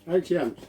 80 amps.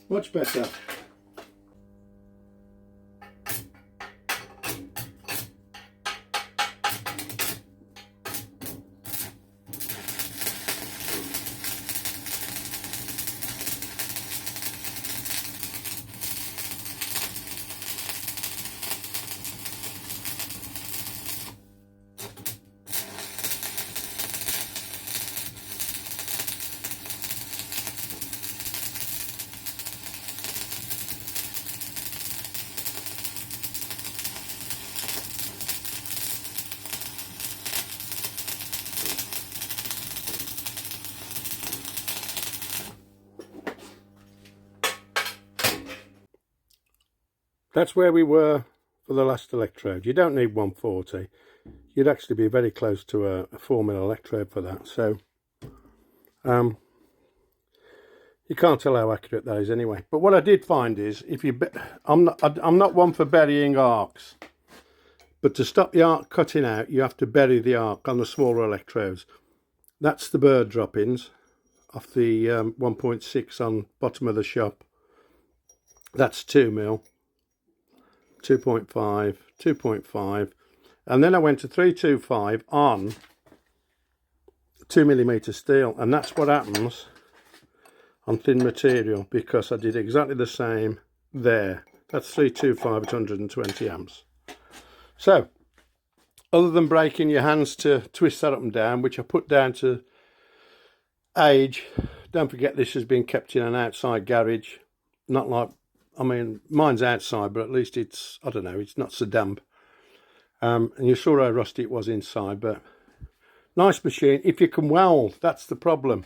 Much better. That's where we were for the last electrode. You don't need 140. You'd actually be very close to a 4mm electrode for that. So you can't tell how accurate that is anyway. But what I did find is, if you, I'm not one for burying arcs, but to stop the arc cutting out, you have to bury the arc on the smaller electrodes. That's the bird droppings off the 1.6 on bottom of the shop. That's 2mm. 2.5, 2.5, and then I went to 325 on 2mm steel, and that's what happens on thin material, because I did exactly the same there. That's 325 at 120 amps. So other than breaking your hands to twist that up and down, which I put down to age, don't forget this has been kept in an outside garage, not like, I mean, mine's outside, but at least it's, I don't know, it's not so damp. And you saw how rusty it was inside, but nice machine. If you can weld, that's the problem.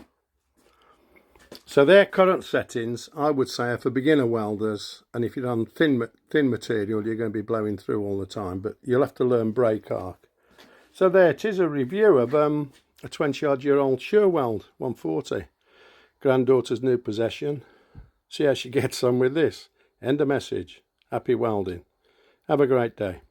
So their current settings, I would say, are for beginner welders. And if you're on thin material, you're going to be blowing through all the time, but you'll have to learn brake arc. So there it is, a review of a 20-odd-year-old Sureweld 140. Granddaughter's new possession. See how she gets on with this. End of message. Happy welding. Have a great day.